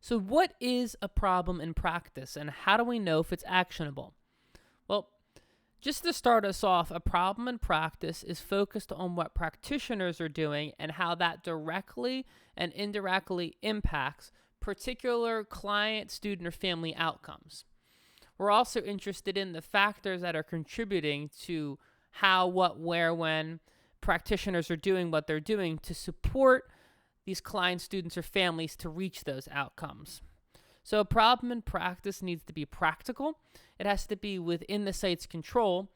So what is a problem in practice, and how do we know if it's actionable? Well, just to start us off, a problem in practice is focused on what practitioners are doing and how that directly and indirectly impacts particular client, student, or family outcomes. We're also interested in the factors that are contributing to how, what, where, when practitioners are doing what they're doing to support these clients, students, or families to reach those outcomes. So a problem in practice needs to be practical. It has to be within the site's control.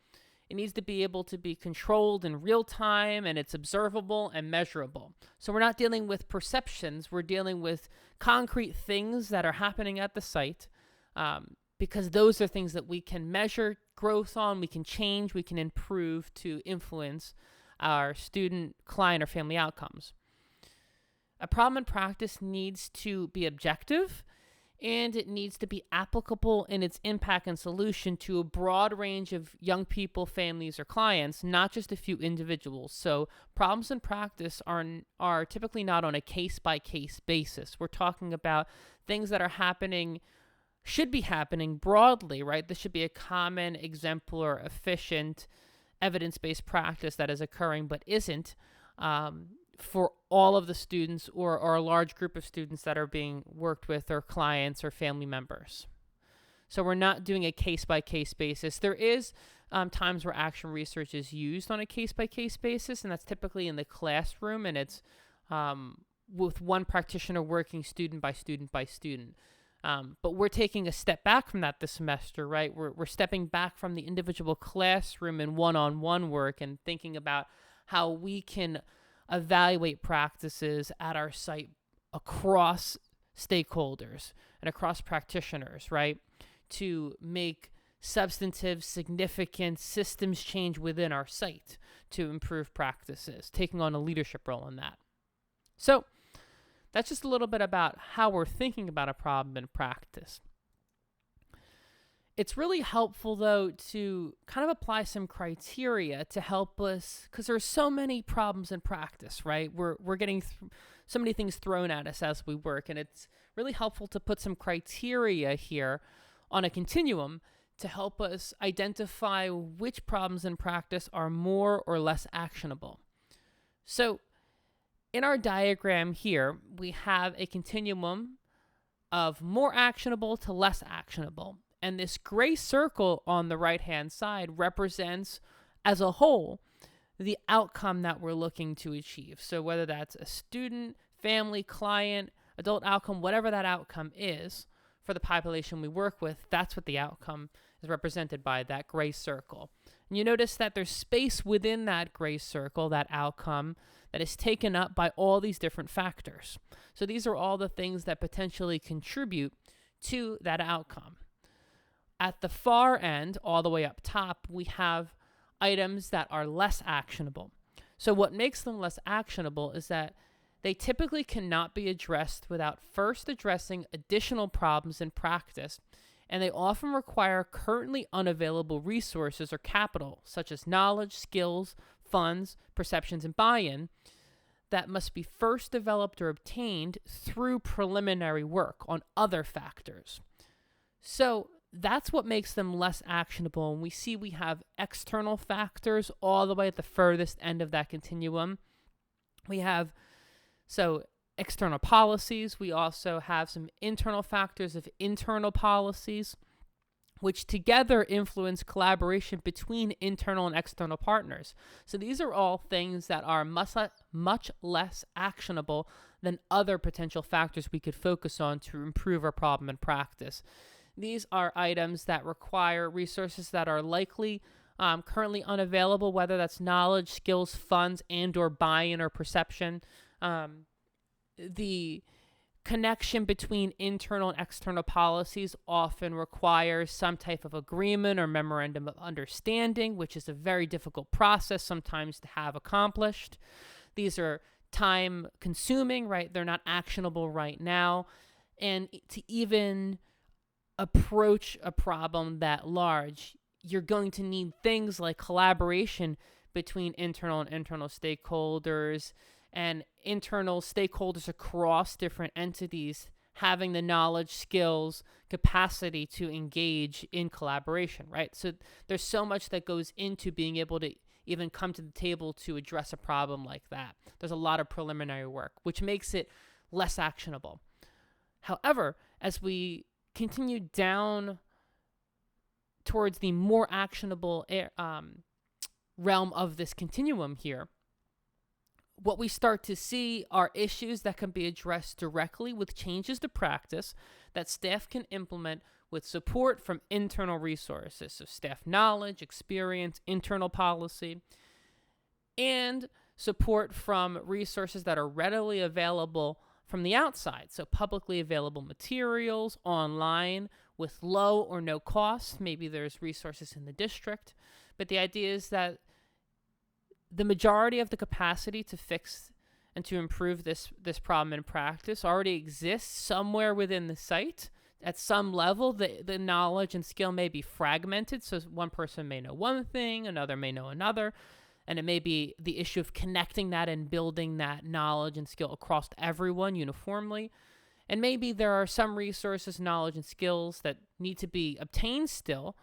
It needs to be able to be controlled in real time, and it's observable and measurable. So we're not dealing with perceptions. We're dealing with concrete things that are happening at the site, because those are things that we can measure growth on, we can change, we can improve to influence our student, client, or family outcomes. A problem in practice needs to be objective, and it needs to be applicable in its impact and solution to a broad range of young people, families, or clients, not just a few individuals. So problems in practice are typically not on a case-by-case basis. We're talking about things that are happening, should be happening broadly, right? This should be a common, exemplar, efficient, evidence-based practice that is occurring but isn't, for all of the students or a large group of students that are being worked with, or clients or family members. So we're not doing a case-by-case basis. There is times where action research is used on a case-by-case basis, and that's typically in the classroom, and it's with one practitioner working student by student by student. But we're taking a step back from that this semester, right? We're stepping back from the individual classroom and one-on-one work and thinking about how we can evaluate practices at our site across stakeholders and across practitioners, right? To make substantive, significant systems change within our site to improve practices, taking on a leadership role in that. So that's just a little bit about how we're thinking about a problem in practice. It's really helpful, though, to kind of apply some criteria to help us, because there's so many problems in practice, right? We're getting so many things thrown at us as we work, and it's really helpful to put some criteria here on a continuum to help us identify which problems in practice are more or less actionable. So in our diagram here, we have a continuum of more actionable to less actionable. And this gray circle on the right-hand side represents, as a whole, the outcome that we're looking to achieve. So whether that's a student, family, client, adult outcome, whatever that outcome is for the population we work with, that's what the outcome is represented by, that gray circle. And you notice that there's space within that gray circle, that outcome, that is taken up by all these different factors. So these are all the things that potentially contribute to that outcome. At the far end, all the way up top, we have items that are less actionable. So what makes them less actionable is that they typically cannot be addressed without first addressing additional problems in practice, and they often require currently unavailable resources or capital, such as knowledge, skills, funds, perceptions, and buy-in, that must be first developed or obtained through preliminary work on other factors. So that's what makes them less actionable. And we have external factors all the way at the furthest end of that continuum. We have external policies. We also have some internal factors of internal policies, which together influence collaboration between internal and external partners. So these are all things that are much less actionable than other potential factors we could focus on to improve our problem in practice. These are items that require resources that are likely currently unavailable, whether that's knowledge, skills, funds, and or buy-in or perception. The connection between internal and external policies often requires some type of agreement or memorandum of understanding, which is a very difficult process sometimes to have accomplished. These are time consuming, right? They're not actionable right now. And to even approach a problem that large, you're going to need things like collaboration between internal and internal stakeholders, and internal stakeholders across different entities having the knowledge, skills, capacity to engage in collaboration, right? So there's so much that goes into being able to even come to the table to address a problem like that. There's a lot of preliminary work, which makes it less actionable. However, as we continue down towards the more actionable realm of this continuum here, what we start to see are issues that can be addressed directly with changes to practice that staff can implement with support from internal resources, so staff knowledge, experience, internal policy, and support from resources that are readily available from the outside, so publicly available materials online with low or no cost. Maybe there's resources in the district, but the idea is that the majority of the capacity to fix and to improve this problem in practice already exists somewhere within the site. At some level, the knowledge and skill may be fragmented, so one person may know one thing, another may know another, and it may be the issue of connecting that and building that knowledge and skill across everyone uniformly. And maybe there are some resources, knowledge, and skills that need to be obtained still,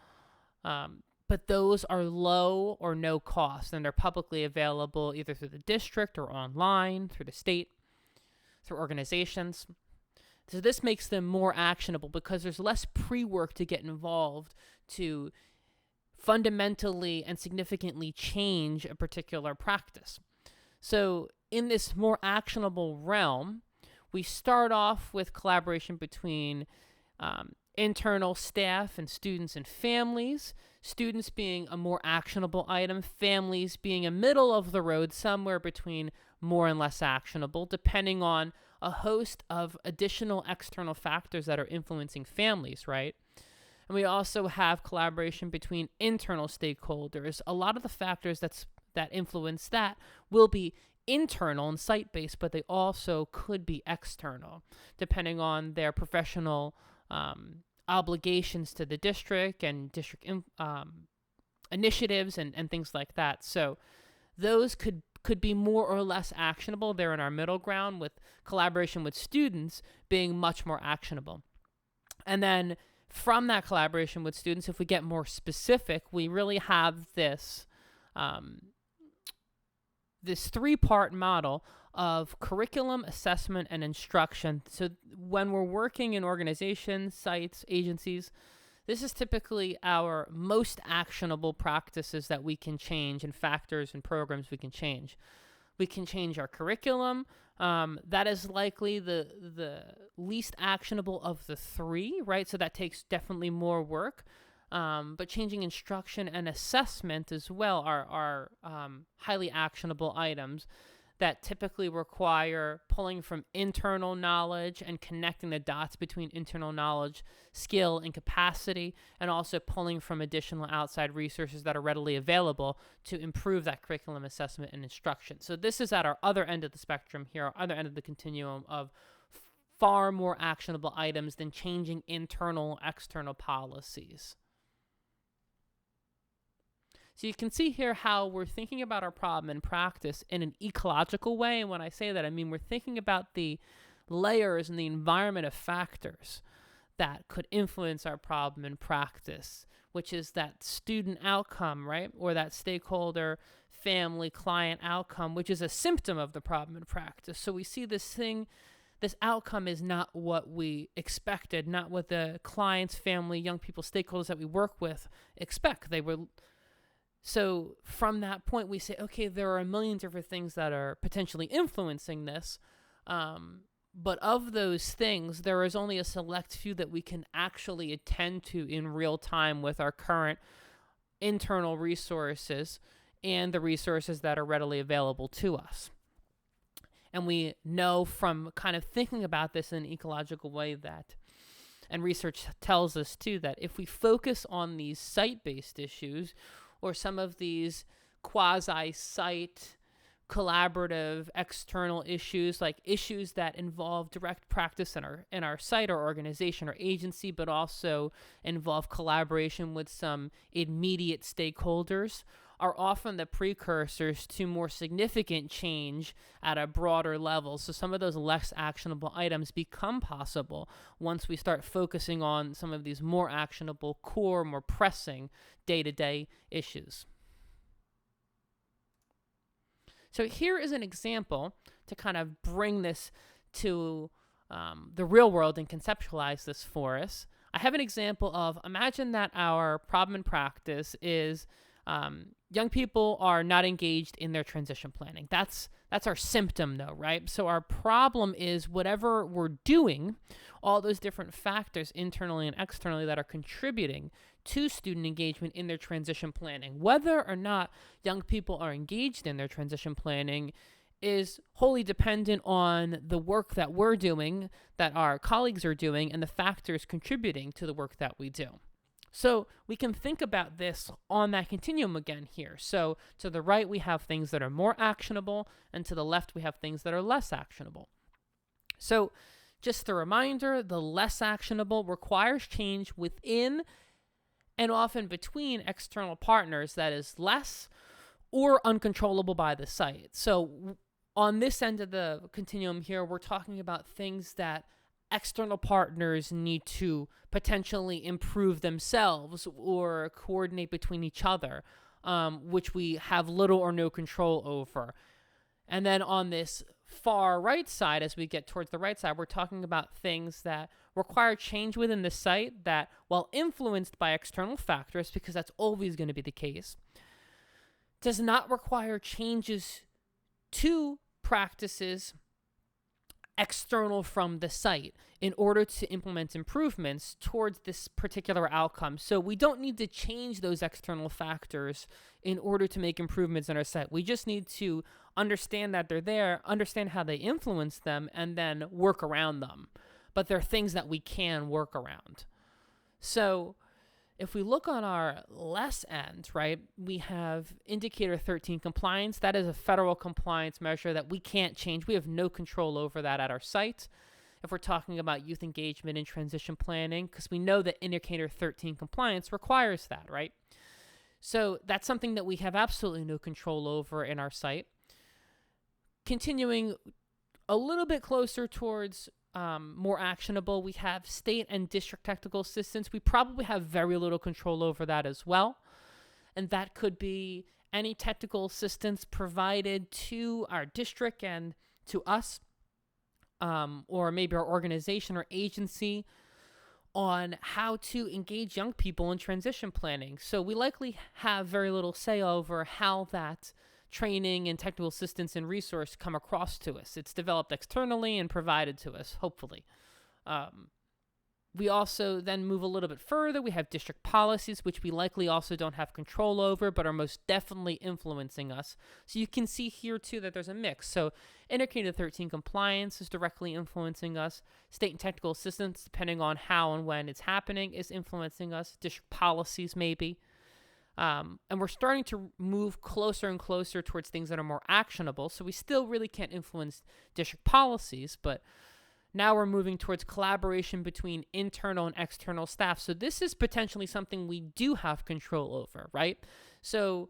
but those are low or no cost, and they're publicly available either through the district or online, through the state, through organizations. So this makes them more actionable because there's less pre-work to get involved to fundamentally and significantly change a particular practice. So in this more actionable realm, we start off with collaboration between internal staff and students and families, students being a more actionable item, families being a middle of the road, somewhere between more and less actionable, depending on a host of additional external factors that are influencing families, right? And we also have collaboration between internal stakeholders. A lot of the factors that influence that will be internal and site-based, but they also could be external, depending on their professional obligations to the district and district initiatives and things like that. So those could be more or less actionable. They're in our middle ground, with collaboration with students being much more actionable. And then from that collaboration with students, if we get more specific, we really have this three-part model of curriculum, assessment, and instruction. So when we're working in organizations, sites, agencies, this is typically our most actionable practices that we can change, and factors and programs we can change. We can change our curriculum. That is likely the least actionable of the three, right? So that takes definitely more work. But changing instruction and assessment as well are highly actionable items that typically require pulling from internal knowledge and connecting the dots between internal knowledge, skill, and capacity, and also pulling from additional outside resources that are readily available to improve that curriculum assessment and instruction. So this is at our other end of the spectrum here, our other end of the continuum of far more actionable items than changing internal, external policies. So you can see here how we're thinking about our problem in practice in an ecological way. And when I say that, I mean we're thinking about the layers and the environment of factors that could influence our problem in practice, which is that student outcome, right? Or that stakeholder, family, client outcome, which is a symptom of the problem in practice. So we see this outcome is not what we expected, not what the clients, family, young people, stakeholders that we work with expect. So from that point, we say, okay, there are a million different things that are potentially influencing this. But of those things, there is only a select few that we can actually attend to in real time with our current internal resources and the resources that are readily available to us. And we know from kind of thinking about this in an ecological way that, and research tells us too, that if we focus on these site-based issues, or some of these quasi-site, collaborative, external issues, like issues that involve direct practice in our site or organization or agency, but also involve collaboration with some immediate stakeholders, are often the precursors to more significant change at a broader level. So some of those less actionable items become possible once we start focusing on some of these more actionable, core, more pressing day-to-day issues. So here is an example to kind of bring this to the real world and conceptualize this for us. I have an example of, imagine that our problem in practice is young people are not engaged in their transition planning. That's our symptom though, right? So our problem is whatever we're doing, all those different factors internally and externally that are contributing to student engagement in their transition planning. Whether or not young people are engaged in their transition planning is wholly dependent on the work that we're doing, that our colleagues are doing, and the factors contributing to the work that we do. So we can think about this on that continuum again here. So to the right, we have things that are more actionable, and to the left, we have things that are less actionable. So just a reminder, the less actionable requires change within and often between external partners that is less or uncontrollable by the site. So on this end of the continuum here, we're talking about things that external partners need to potentially improve themselves or coordinate between each other, which we have little or no control over. And then on this far right side, as we get towards the right side, we're talking about things that require change within the site that, while influenced by external factors, because that's always going to be the case, does not require changes to practices external from the site in order to implement improvements towards this particular outcome. So we don't need to change those external factors in order to make improvements in our site. We just need to understand that they're there, understand how they influence them, and then work around them. But they're things that we can work around. So if we look on our less end, right, we have indicator 13 compliance. That is a federal compliance measure that we can't change. We have no control over that at our site. If we're talking about youth engagement and transition planning, because we know that indicator 13 compliance requires that, right? So that's something that we have absolutely no control over in our site. Continuing a little bit closer towards more actionable, we have state and district technical assistance. We probably have very little control over that as well. And that could be any technical assistance provided to our district and to us, or maybe our organization or agency, on how to engage young people in transition planning. So we likely have very little say over how that training and technical assistance and resource come across to us. It's developed externally and provided to us, hopefully. We also then move a little bit further. We have district policies, which we likely also don't have control over, but are most definitely influencing us. So you can see here, too, that there's a mix. So indicator 13 compliance is directly influencing us. State and technical assistance, depending on how and when it's happening, is influencing us. District policies, maybe. And we're starting to move closer and closer towards things that are more actionable. So we still really can't influence district policies, but now we're moving towards collaboration between internal and external staff. So this is potentially something we do have control over, right? So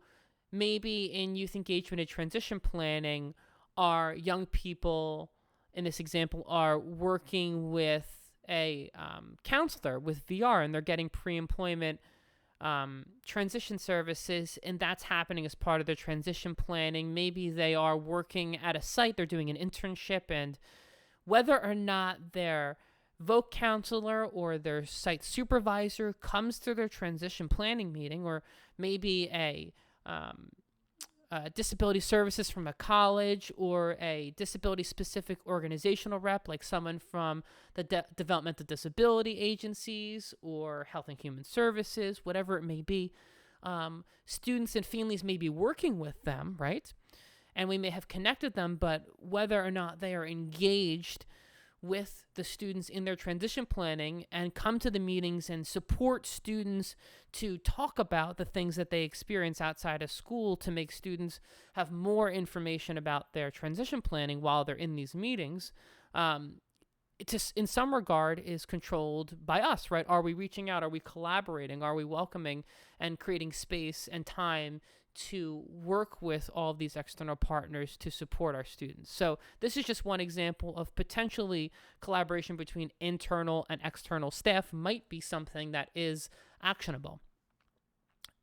maybe in youth engagement and transition planning, our young people, in this example, are working with a counselor with VR, and they're getting pre-employment transition services, and that's happening as part of their transition planning. Maybe they are working at a site, they're doing an internship, and whether or not their voc counselor or their site supervisor comes to their transition planning meeting, or maybe a disability services from a college or a disability-specific organizational rep, like someone from the developmental disability agencies or Health and Human Services, whatever it may be. Students and families may be working with them, right? And we may have connected them, but whether or not they are engaged with the students in their transition planning and come to the meetings and support students to talk about the things that they experience outside of school to make students have more information about their transition planning while they're in these meetings, it just, in some regard, is controlled by us, right? Are we reaching out? Are we collaborating? Are we welcoming and creating space and time to work with all these external partners to support our students. So this is just one example of potentially collaboration between internal and external staff might be something that is actionable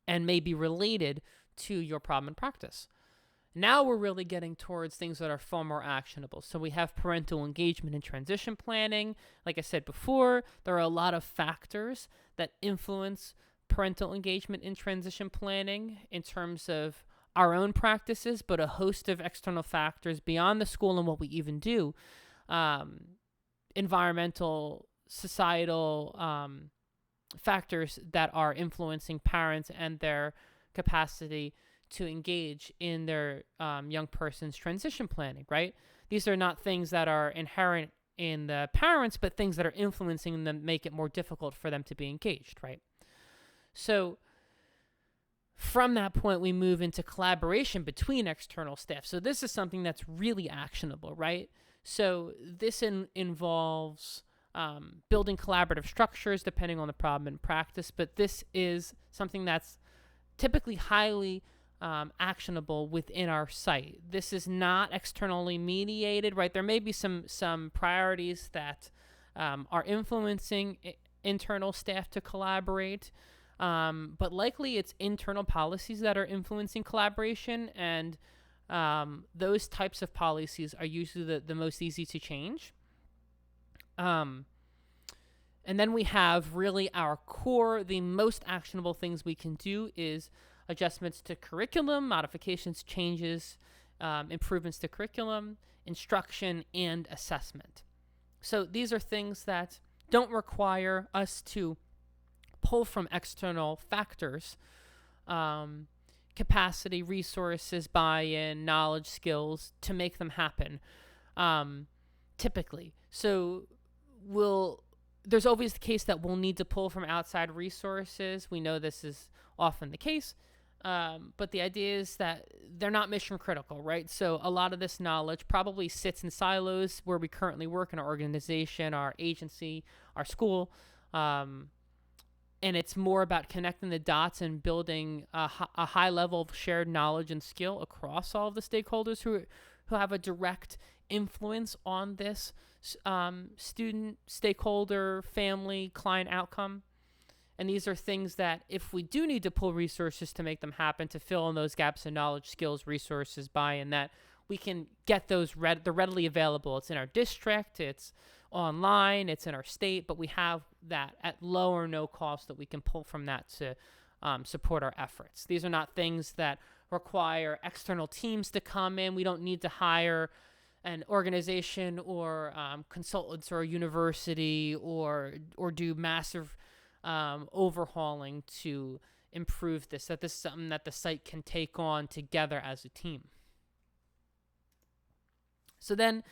and may be related to your problem in practice. Now we're really getting towards things that are far more actionable. So we have parental engagement and transition planning. Like I said before, there are a lot of factors that influence parental engagement in transition planning in terms of our own practices, but a host of external factors beyond the school and what we even do. Environmental, societal factors that are influencing parents and their capacity to engage in their young person's transition planning, right? These are not things that are inherent in the parents, but things that are influencing them, make it more difficult for them to be engaged, right? So from that point, we move into collaboration between external staff. So this is something that's really actionable, right? So this involves building collaborative structures depending on the problem and practice, but this is something that's typically highly actionable within our site. This is not externally mediated, right? There may be some priorities that are influencing internal staff to collaborate, but likely it's internal policies that are influencing collaboration, and those types of policies are usually the most easy to change. And then we have really our core, the most actionable things we can do is adjustments to curriculum, modifications, changes, improvements to curriculum, instruction, and assessment. So these are things that don't require us to pull from external factors, capacity, resources, buy-in, knowledge, skills to make them happen, typically. So there's always the case that we'll need to pull from outside resources. We know this is often the case, but the idea is that they're not mission critical, right? So a lot of this knowledge probably sits in silos where we currently work in our organization, our agency, our school, and it's more about connecting the dots and building a high level of shared knowledge and skill across all of the stakeholders who have a direct influence on this student, stakeholder, family, client outcome. And these are things that if we do need to pull resources to make them happen, to fill in those gaps in knowledge, skills, resources, buy-in, that we can get those, they're readily available. It's in our district, it's online, it's in our state, but we have that at low or no cost that we can pull from that to support our efforts. These are not things that require external teams to come in. We don't need to hire an organization or consultants or a university or do massive overhauling to improve this, that this is something that the site can take on together as a team. So then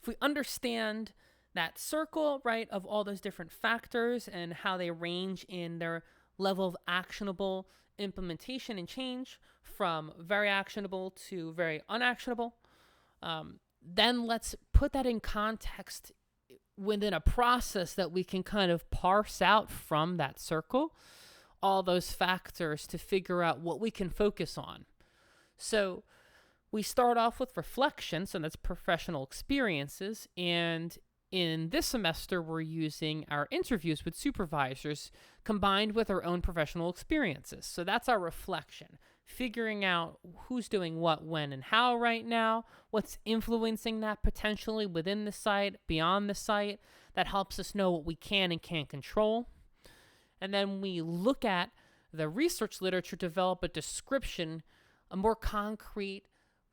if we understand that circle, right, of all those different factors and how they range in their level of actionable implementation and change from very actionable to very unactionable, then let's put that in context within a process that we can kind of parse out from that circle, all those factors to figure out what we can focus on. So we start off with reflections, and that's professional experiences. And in this semester, we're using our interviews with supervisors combined with our own professional experiences. So that's our reflection, figuring out who's doing what, when, and how right now, what's influencing that potentially within the site, beyond the site. That helps us know what we can and can't control. And then we look at the research literature, develop a description, a more concrete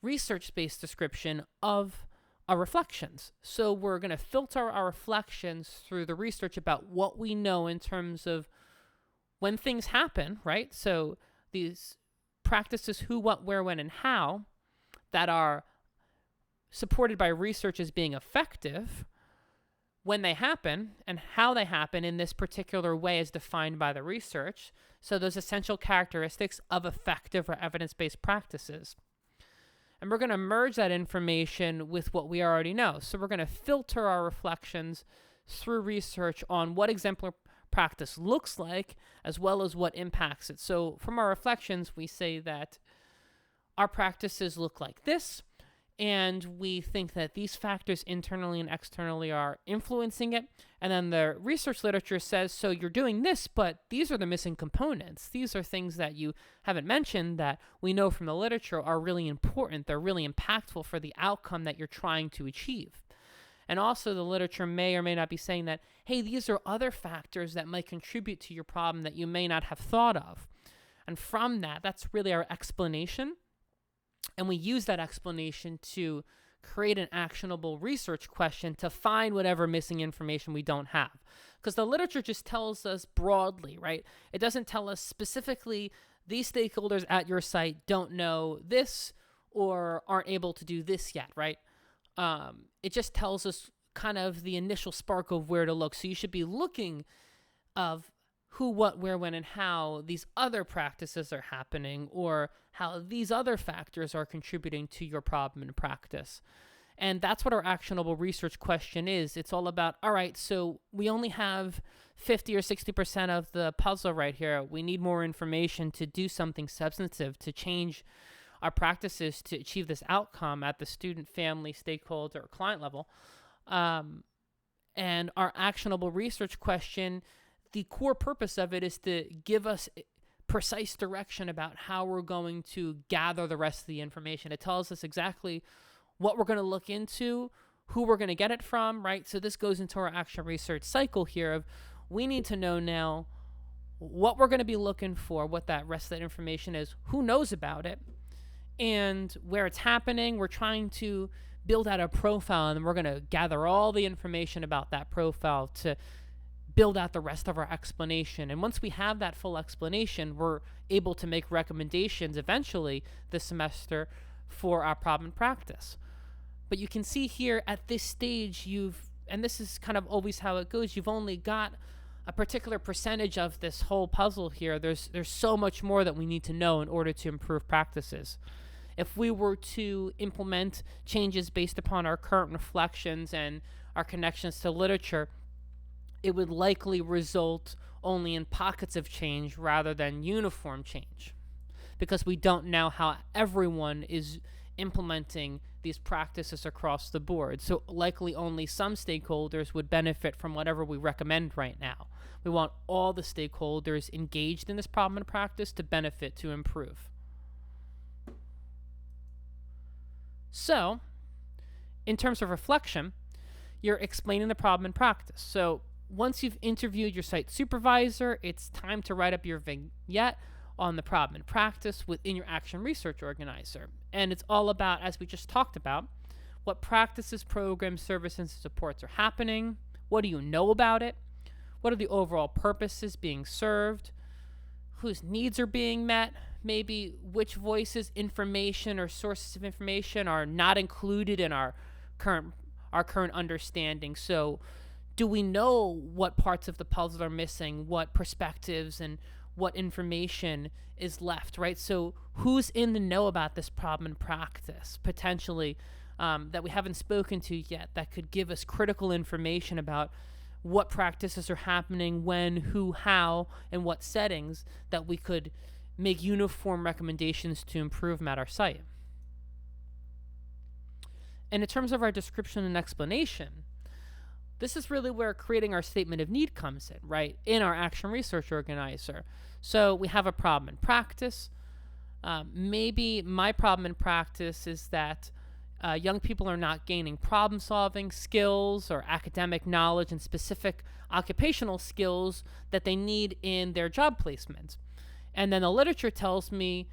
research-based description of our reflections. So we're going to filter our reflections through the research about what we know in terms of when things happen, right? So these practices, who, what, where, when, and how, that are supported by research as being effective, when they happen and how they happen in this particular way as defined by the research. So those essential characteristics of effective or evidence-based practices. And we're going to merge that information with what we already know. So we're going to filter our reflections through research on what exemplar practice looks like, as well as what impacts it. So from our reflections, we say that our practices look like this, and we think that these factors internally and externally are influencing it. And then the research literature says, so you're doing this, but these are the missing components. These are things that you haven't mentioned that we know from the literature are really important. They're really impactful for the outcome that you're trying to achieve. And also the literature may or may not be saying that, hey, these are other factors that might contribute to your problem that you may not have thought of. And from that, that's really our explanation. And we use that explanation to create an actionable research question to find whatever missing information we don't have. Because the literature just tells us broadly, right? It doesn't tell us specifically these stakeholders at your site don't know this or aren't able to do this yet, right? It just tells us kind of the initial spark of where to look. So you should be looking of who, what, where, when, and how these other practices are happening, or how these other factors are contributing to your problem in practice. And that's what our actionable research question is. It's all about, all right, so we only have 50 or 60% of the puzzle right here. We need more information to do something substantive, to change our practices to achieve this outcome at the student, family, stakeholder, or client level. And our actionable research question, the core purpose of it is to give us precise direction about how we're going to gather the rest of the information. It tells us exactly what we're going to look into, who we're going to get it from, right? So this goes into our action research cycle here of we need to know now what we're going to be looking for, what that rest of that information is, who knows about it, and where it's happening. We're trying to build out a profile, and we're going to gather all the information about that profile to build out the rest of our explanation. And once we have that full explanation, we're able to make recommendations eventually this semester for our problem and practice. But you can see here at this stage, and this is kind of always how it goes, you've only got a particular percentage of this whole puzzle here. There's so much more that we need to know in order to improve practices. If we were to implement changes based upon our current reflections and our connections to literature, it would likely result only in pockets of change rather than uniform change, because we don't know how everyone is implementing these practices across the board. So likely only some stakeholders would benefit from whatever we recommend right now. We want all the stakeholders engaged in this problem and practice to benefit, to improve. So, in terms of reflection, you're explaining the problem in practice. So once you've interviewed your site supervisor, it's time to write up your vignette on the problem in practice within your action research organizer. And it's all about, as we just talked about, what practices, programs, services, and supports are happening. What do you know about it? What are the overall purposes being served? Whose needs are being met? Maybe which voices, information, or sources of information are not included in our current understanding. So do we know what parts of the puzzle are missing, what perspectives and what information is left, right? So who's in the know about this problem in practice, potentially, that we haven't spoken to yet, that could give us critical information about what practices are happening, when, who, how, and what settings, that we could make uniform recommendations to improve them at our site. And in terms of our description and explanation, this is really where creating our statement of need comes in, right? In our action research organizer. So we have a problem in practice. Maybe my problem in practice is that young people are not gaining problem-solving skills or academic knowledge and specific occupational skills that they need in their job placement. And then the literature tells me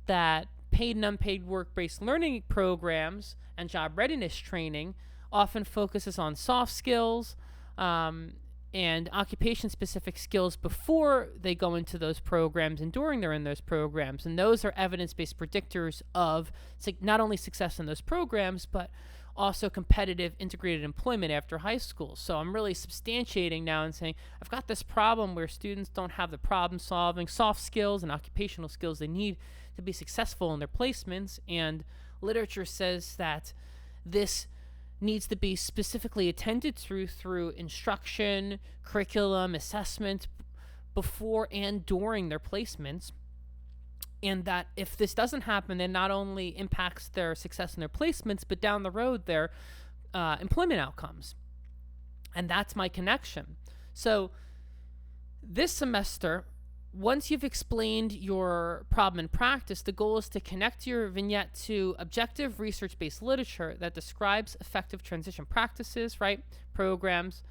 that paid and unpaid work-based learning programs and job readiness training often focuses on soft skills and occupation-specific skills before they go into those programs and during they're in those programs. And those are evidence-based predictors of not only success in those programs, but also competitive integrated employment after high school. So I'm really substantiating now and saying, I've got this problem where students don't have the problem-solving, soft skills, and occupational skills they need to be successful in their placements. And literature says that this needs to be specifically attended through instruction, curriculum, assessment before and during their placements. And that if this doesn't happen, it not only impacts their success in their placements, but down the road, their employment outcomes. And that's my connection. So this semester, once you've explained your problem in practice, the goal is to connect your vignette to objective research-based literature that describes effective transition practices, right? Programs.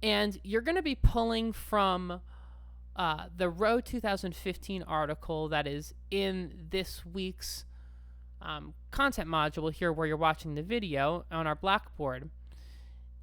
And you're going to be pulling from the Rowe 2015 article that is in this week's content module here where you're watching the video on our Blackboard.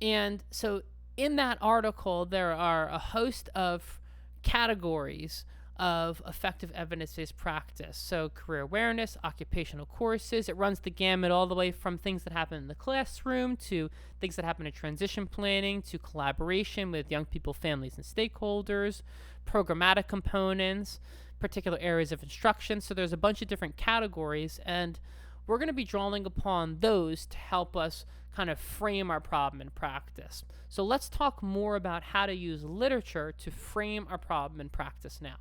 And so in that article, there are a host of categories of effective evidence-based practice. So career awareness, occupational courses, it runs the gamut all the way from things that happen in the classroom to things that happen in transition planning to collaboration with young people, families, and stakeholders, programmatic components, particular areas of instruction. So there's a bunch of different categories, and we're going to be drawing upon those to help us kind of frame our problem in practice. So let's talk more about how to use literature to frame our problem in practice now.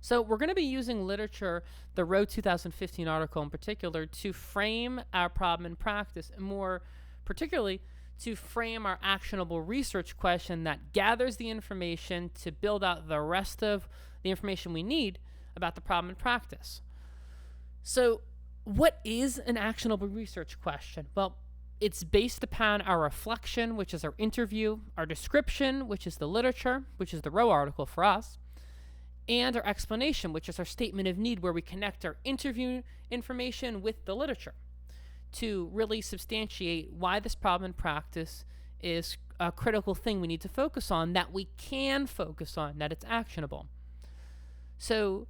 So we're going to be using literature, the Rowe 2015 article in particular, to frame our problem in practice, and more particularly to frame our actionable research question that gathers the information to build out the rest of the information we need about the problem in practice. So what is an actionable research question? Well, it's based upon our reflection, which is our interview, our description, which is the literature, which is the Rowe article for us, and our explanation, which is our statement of need, where we connect our interview information with the literature to really substantiate why this problem in practice is a critical thing we need to focus on, that we can focus on, that it's actionable. So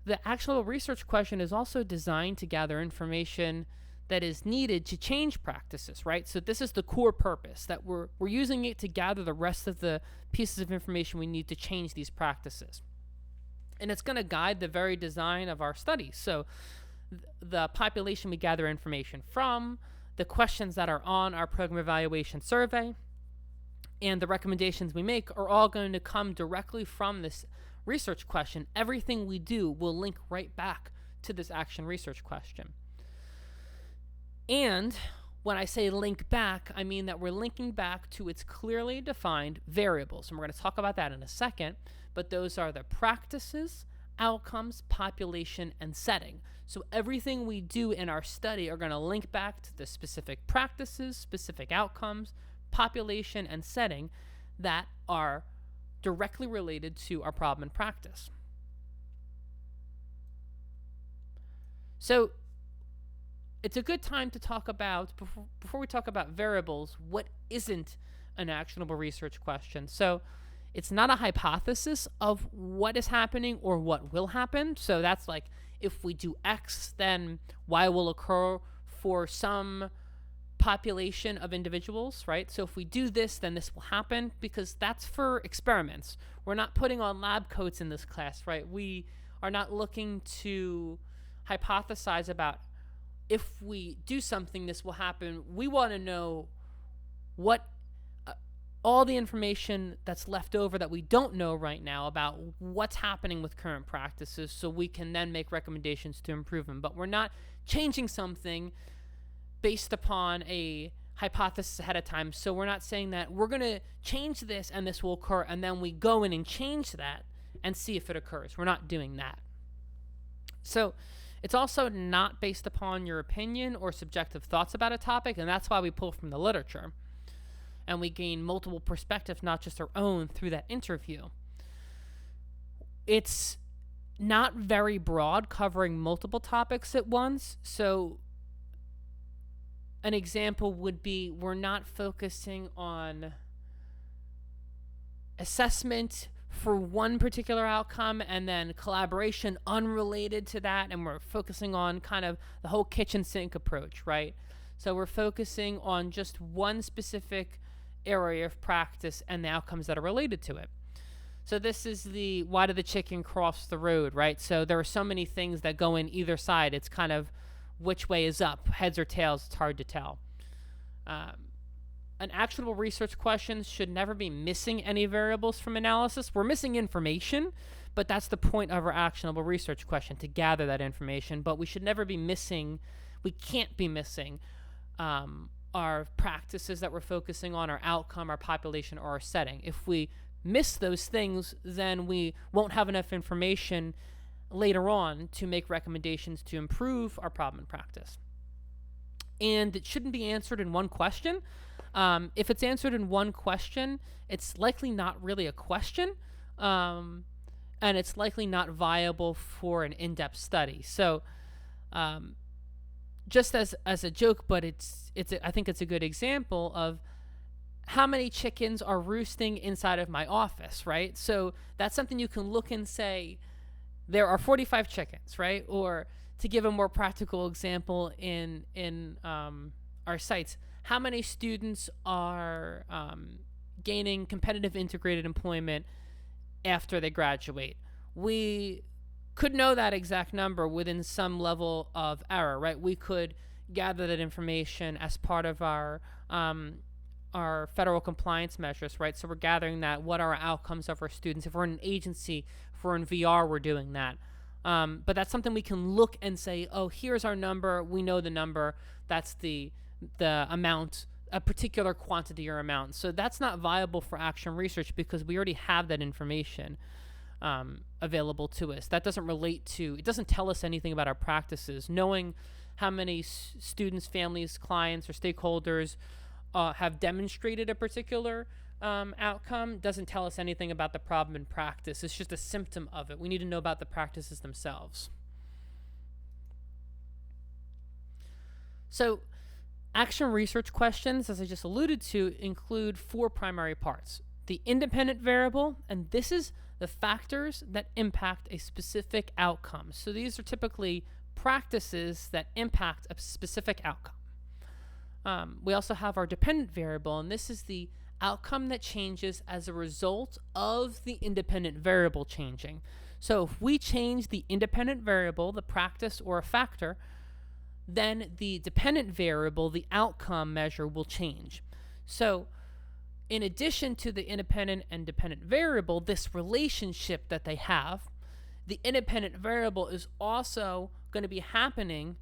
the actionable research question is also designed to gather information that is needed to change practices, right? So this is the core purpose, that we're using it to gather the rest of the pieces of information we need to change these practices. And it's going to guide the very design of our study. So the population we gather information from, the questions that are on our program evaluation survey, and the recommendations we make are all going to come directly from this research question. Everything we do will link right back to this action research question. And when I say link back, I mean that we're linking back to its clearly defined variables. And we're going to talk about that in a second, but those are the practices, outcomes, population, and setting. So everything we do in our study are going to link back to the specific practices, specific outcomes, population, and setting that are directly related to our problem in practice. So it's a good time to talk about, before we talk about variables, what isn't an actionable research question. So it's not a hypothesis of what is happening or what will happen. So that's like, if we do X, then Y will occur for some population of individuals, right? So if we do this, then this will happen, because that's for experiments. We're not putting on lab coats in this class, right? We are not looking to hypothesize about if we do something, this will happen. We want to know what all the information that's left over that we don't know right now about what's happening with current practices, so we can then make recommendations to improve them. But we're not changing something based upon a hypothesis ahead of time. So we're not saying that we're going to change this and this will occur, and then we go in and change that and see if it occurs. We're not doing that. So it's also not based upon your opinion or subjective thoughts about a topic, and that's why we pull from the literature. And we gain multiple perspectives, not just our own, through that interview. It's not very broad, covering multiple topics at once. So an example would be, we're not focusing on assessment for one particular outcome and then collaboration unrelated to that, and we're focusing on kind of the whole kitchen sink approach, right? So we're focusing on just one specific area of practice and the outcomes that are related to it. So this is the why did the chicken cross the road, right? So there are so many things that go in either side. It's kind of which way is up, heads or tails, it's hard to tell. an actionable research question should never be missing any variables from analysis. We're missing information, but that's the point of our actionable research question, to gather that information. But we should never be missing, we can't be missing our practices that we're focusing on, our outcome, our population, or our setting. If we miss those things, then we won't have enough information later on to make recommendations to improve our problem and practice. And it shouldn't be answered in one question. If it's answered in one question, it's likely not really a question, and it's likely not viable for an in-depth study. So just as a joke, but I think it's a good example of how many chickens are roosting inside of my office, right? So that's something you can look and say, there are 45 chickens, right? Or to give a more practical example in our sites, how many students are gaining competitive integrated employment after they graduate? We could know that exact number within some level of error, right? We could gather that information as part of our federal compliance measures, right? So we're gathering that, what are our outcomes of our students. If we're in an agency, if we're in VR, we're doing that. But that's something we can look and say, oh, here's our number. We know the number. That's the amount, a particular quantity or amount. So that's not viable for action research because we already have that information available to us. That doesn't relate to, it doesn't tell us anything about our practices. Knowing how many students, families, clients, or stakeholders have demonstrated a particular outcome doesn't tell us anything about the problem in practice. It's just a symptom of it. We need to know about the practices themselves. So action research questions, as I just alluded to, include 4 primary parts. The independent variable, and this is the factors that impact a specific outcome. So these are typically practices that impact a specific outcome. We also have our dependent variable, and this is the outcome that changes as a result of the independent variable changing. So if we change the independent variable, the practice or a factor, then the dependent variable, the outcome measure, will change. So in addition to the independent and dependent variable, this relationship that they have, the independent variable is also going to be happening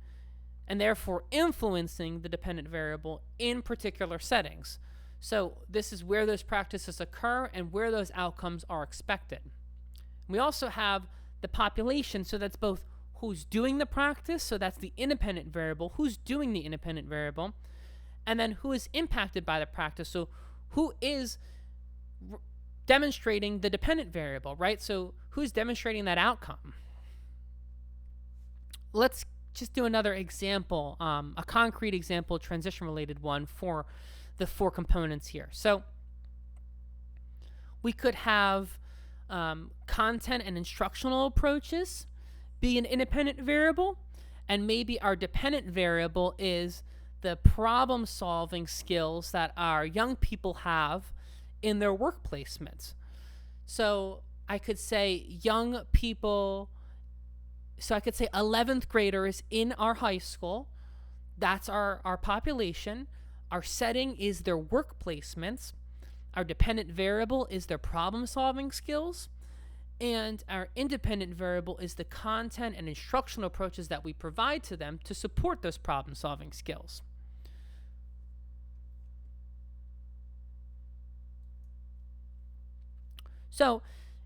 and therefore influencing the dependent variable in particular settings. So this is where those practices occur and where those outcomes are expected. We also have the population, so that's both who's doing the practice, so that's the independent variable, who's doing the independent variable, and then who is impacted by the practice, so who is demonstrating the dependent variable, right? So who's demonstrating that outcome? Let's just do another example, a concrete example, transition-related one for the 4 components here. So we could have content and instructional approaches be an independent variable, and maybe our dependent variable is the problem-solving skills that our young people have in their work placements. So I could say young people, so I could say 11th graders in our high school. That's our population. Our setting is their work placements. Our dependent variable is their problem-solving skills. And our independent variable is the content and instructional approaches that we provide to them to support those problem-solving skills. So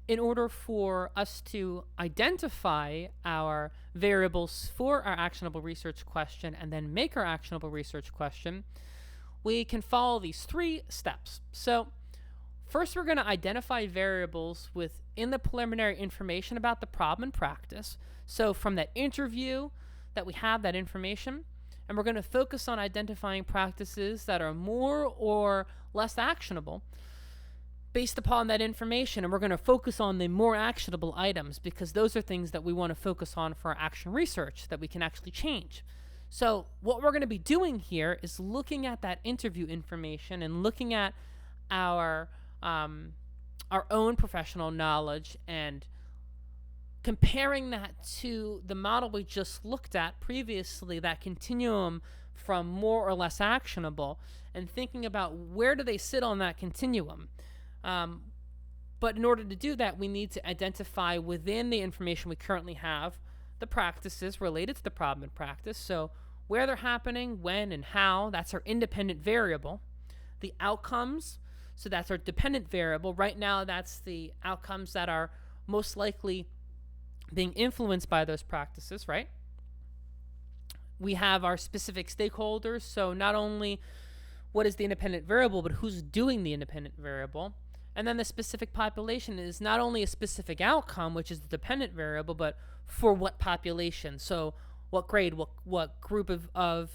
in order for us to identify our variables for our actionable research question and then make our actionable research question, we can follow these 3 steps. So first, we're going to identify variables within the preliminary information about the problem and practice. So from that interview that we have that information, and we're going to focus on identifying practices that are more or less actionable based upon that information. And we're going to focus on the more actionable items because those are things that we want to focus on for our action research that we can actually change. So what we're going to be doing here is looking at that interview information and looking at our own professional knowledge and comparing that to the model we just looked at previously, that continuum from more or less actionable, and thinking about where do they sit on that continuum. But in order to do that, we need to identify within the information we currently have the practices related to the problem in practice. So where they're happening, when and how, that's our independent variable. The outcomes, so that's our dependent variable. Right now, that's the outcomes that are most likely being influenced by those practices, right? We have our specific stakeholders, so not only what is the independent variable, but who's doing the independent variable. And then the specific population is not only a specific outcome, which is the dependent variable, but for what population. So what grade, what group of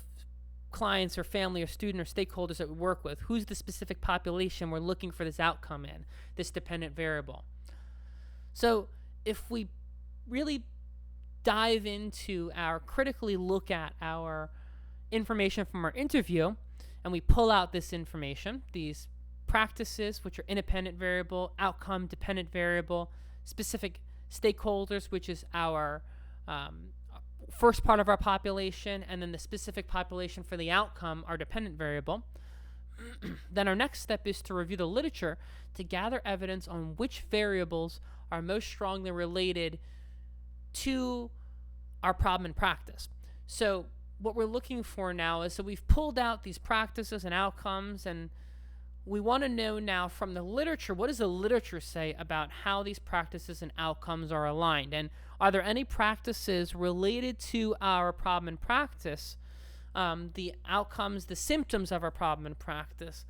clients or family or student or stakeholders that we work with, who's the specific population we're looking for this outcome in, this dependent variable. So if we really dive into critically look at our information from our interview, and we pull out this information, these practices, which are independent variable, outcome dependent variable, specific stakeholders, which is our first part of our population, and then the specific population for the outcome, our dependent variable. Then our next step is to review the literature to gather evidence on which variables are most strongly related to our problem in practice. So what we're looking for now is, so we've pulled out these practices and outcomes, and we want to know now from the literature, what does the literature say about how these practices and outcomes are aligned? And are there any practices related to our problem in practice, the outcomes, the symptoms of our problem in practice,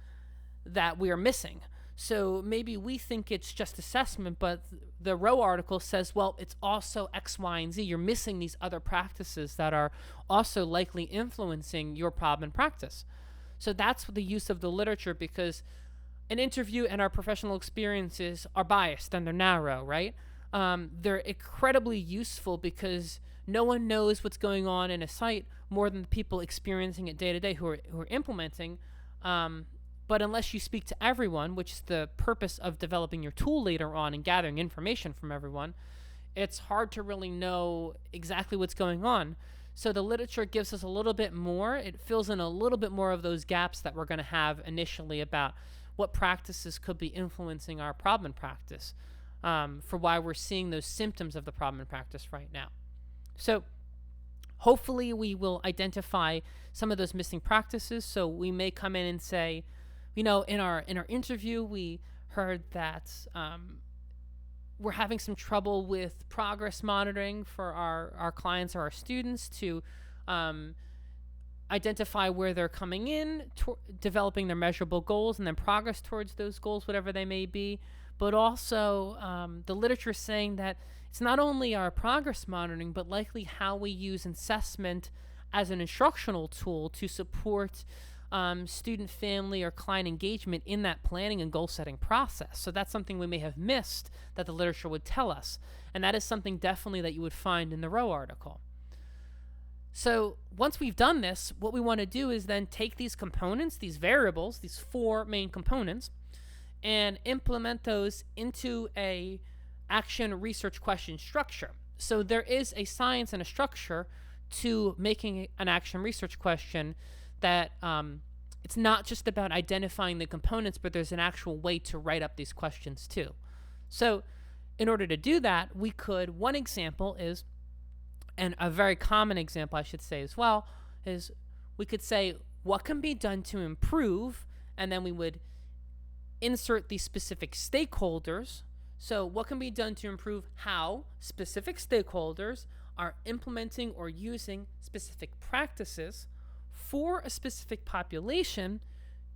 that we are missing? So maybe we think it's just assessment, but the Rowe article says, well, it's also X, Y, and Z. You're missing these other practices that are also likely influencing your problem in practice. So that's the use of the literature, because an interview and our professional experiences are biased and they're narrow, right? They're incredibly useful because no one knows what's going on in a site more than the people experiencing it day to day who are implementing. But unless you speak to everyone, which is the purpose of developing your tool later on and gathering information from everyone, it's hard to really know exactly what's going on. So the literature gives us a little bit more. It fills in a little bit more of those gaps that we're going to have initially about what practices could be influencing our problem in practice, for why we're seeing those symptoms of the problem in practice right now. So hopefully we will identify some of those missing practices. So we may come in and say, in our interview, we heard that we're having some trouble with progress monitoring for our clients or our students to identify where they're coming in, developing their measurable goals, and then progress towards those goals, whatever they may be. But also the literature is saying that it's not only our progress monitoring, but likely how we use assessment as an instructional tool to support student, family, or client engagement in that planning and goal-setting process. So that's something we may have missed that the literature would tell us. And that is something definitely that you would find in the Rowe article. So once we've done this, what we want to do is then take these components, these variables, these four main components, and implement those into a action research question structure. So there is a science and a structure to making an action research question, that it's not just about identifying the components, but there's an actual way to write up these questions too. So in order to do that, one example is, and a very common example I should say as well, is we could say, what can be done to improve? And then we would insert these specific stakeholders. So what can be done to improve how specific stakeholders are implementing or using specific practices for a specific population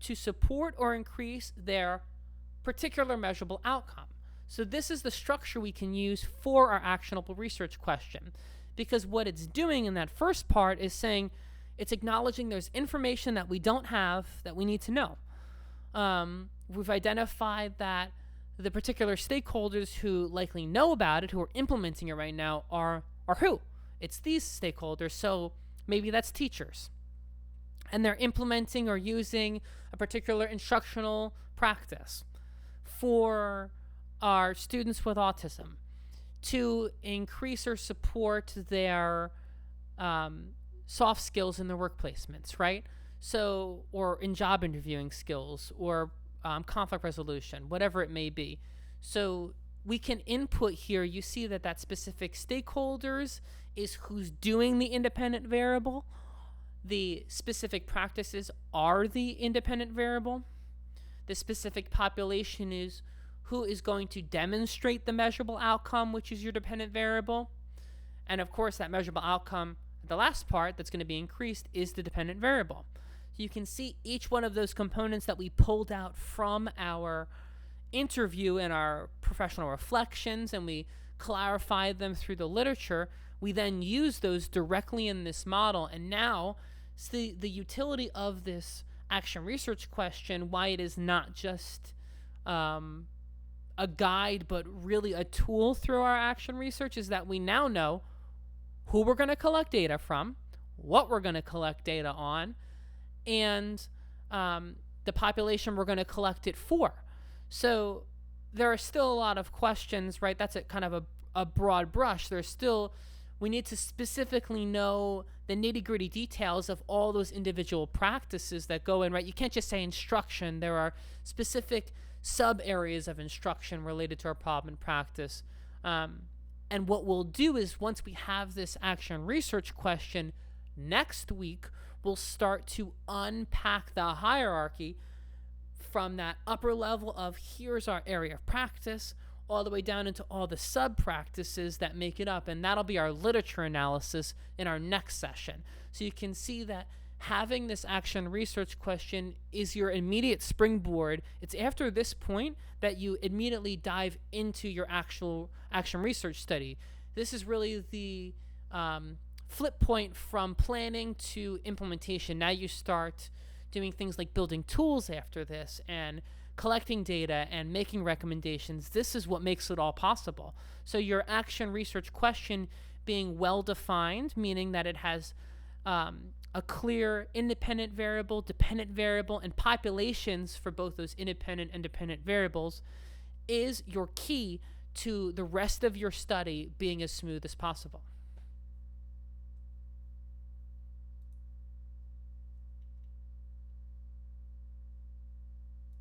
to support or increase their particular measurable outcome. So this is the structure we can use for our actionable research question, because what it's doing in that first part is saying it's acknowledging there's information that we don't have that we need to know. We've identified that the particular stakeholders who likely know about it, who are implementing it right now, are who? It's these stakeholders. So maybe that's teachers, and they're implementing or using a particular instructional practice for our students with autism to increase or support their soft skills in the work placements, right? So, or in job interviewing skills, or conflict resolution, whatever it may be. So we can input here. You see that specific stakeholders is who's doing the independent variable. The specific practices are the independent variable. The specific population is who is going to demonstrate the measurable outcome, which is your dependent variable. And of course, that measurable outcome, the last part that's going to be increased, is the dependent variable. So you can see each one of those components that we pulled out from our interview and our professional reflections, and we clarified them through the literature. We then use those directly in this model, and now the utility of this action research question, why it is not just a guide but really a tool through our action research, is that we now know who we're going to collect data from, what we're going to collect data on, and the population we're going to collect it for. So there are still a lot of questions, right? That's kind of a broad brush. We need to specifically know the nitty-gritty details of all those individual practices that go in, right? You can't just say instruction. There are specific sub-areas of instruction related to our problem and practice. And what we'll do is, once we have this action research question, next week we'll start to unpack the hierarchy from that upper level of here's our area of practice all the way down into all the sub-practices that make it up. And that'll be our literature analysis in our next session. So you can see that having this action research question is your immediate springboard. It's after this point that you immediately dive into your actual action research study. This is really the flip point from planning to implementation. Now you start doing things like building tools after this and collecting data and making recommendations. This is what makes it all possible. So your action research question being well defined, meaning that it has a clear independent variable, dependent variable, and populations for both those independent and dependent variables, is your key to the rest of your study being as smooth as possible.